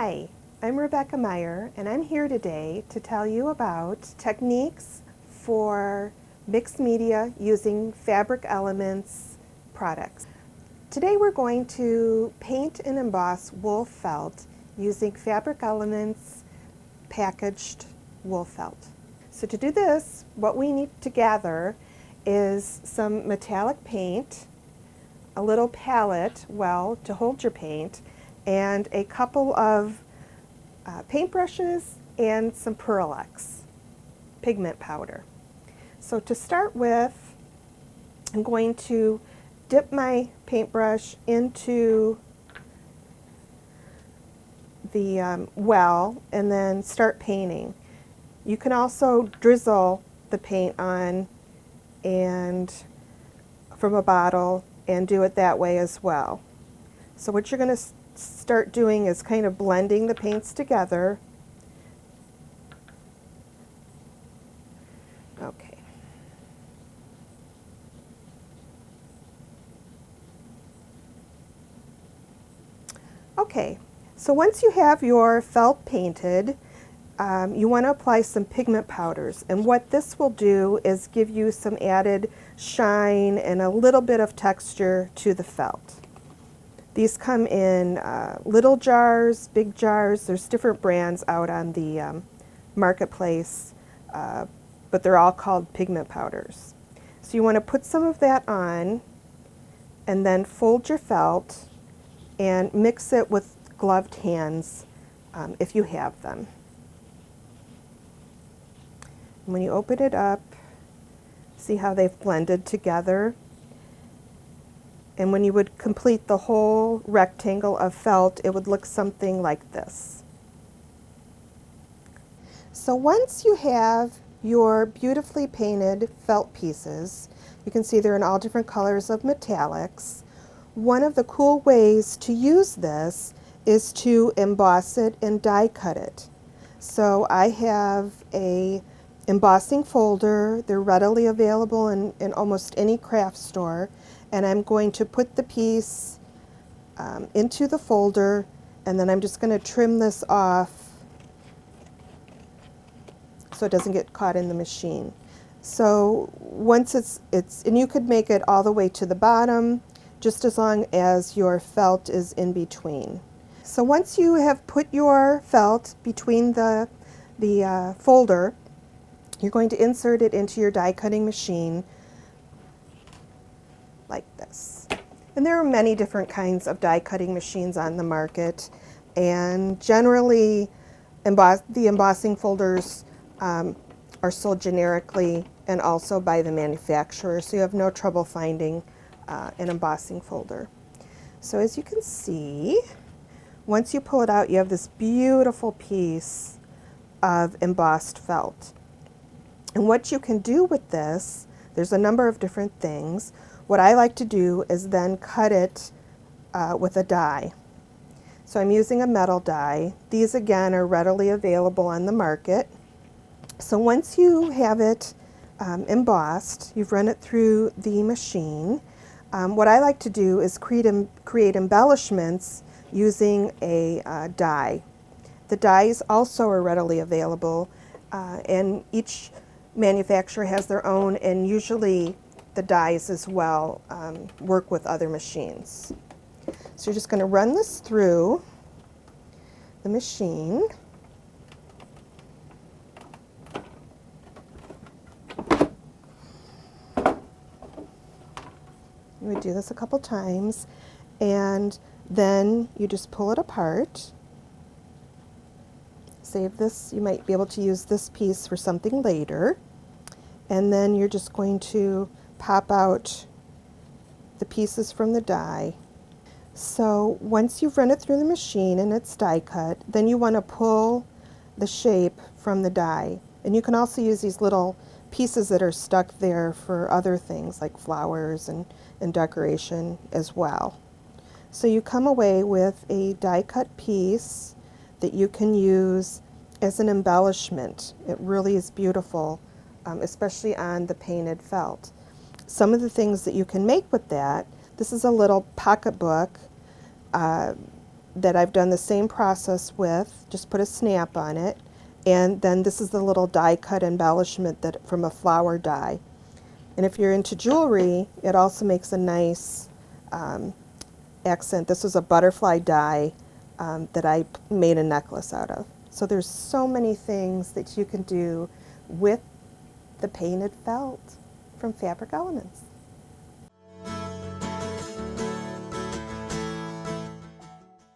Hi, I'm Rebekah Meier, and I'm here today to tell you about techniques for mixed media using Fabric Elements products. Today we're going to paint and emboss wool felt using Fabric Elements packaged wool felt. So to do this, what we need to gather is some metallic paint, a little palette, well, to hold your paint, and a couple of paintbrushes and some Pearl-Ex pigment powder. So to start with, I'm going to dip my paintbrush into the well and then start painting. You can also drizzle the paint on and from a bottle and do it that way as well. So what you're going to start doing is kind of blending the paints together. Okay. Okay, so once you have your felt painted, you want to apply some pigment powders, and what this will do is give you some added shine and a little bit of texture to the felt. These come in little jars, big jars. There's different brands out on the marketplace, but they're all called pigment powders. So you want to put some of that on and then fold your felt and mix it with gloved hands if you have them. And when you open it up, see how they've blended together? And when you would complete the whole rectangle of felt, it would look something like this. So once you have your beautifully painted felt pieces, you can see they're in all different colors of metallics. One of the cool ways to use this is to emboss it and die cut it. So I have a embossing folder. They're readily available in almost any craft store. And I'm going to put the piece into the folder, and then I'm just going to trim this off so it doesn't get caught in the machine. So once it's and you could make it all the way to the bottom, just as long as your felt is in between. So once you have put your felt between the folder, you're going to insert it into your die cutting machine like this. And there are many different kinds of die cutting machines on the market, and generally the embossing folders are sold generically and also by the manufacturer, so you have no trouble finding an embossing folder. So as you can see, once you pull it out, you have this beautiful piece of embossed felt. And what you can do with this, there's a number of different things. What I like to do is then cut it with a die. So I'm using a metal die. These again are readily available on the market. So once you have it embossed, you've run it through the machine, what I like to do is create embellishments using a die. The dies also are readily available, and each manufacturer has their own, and usually the dies as well work with other machines. So you're just going to run this through the machine. You would do this a couple times, and then you just pull it apart. Save this. You might be able to use this piece for something later. And then you're just going to pop out the pieces from the die. So once you've run it through the machine and it's die cut, then you want to pull the shape from the die. And you can also use these little pieces that are stuck there for other things like flowers and decoration as well. So you come away with a die cut piece that you can use as an embellishment. It really is beautiful, especially on the painted felt. Some of the things that you can make with that, this is a little pocketbook that I've done the same process with. Just put a snap on it. And then this is the little die cut embellishment that from a flower die. And if you're into jewelry, it also makes a nice accent. This was a butterfly die that I made a necklace out of. So there's so many things that you can do with the painted felt from Fabric Elements.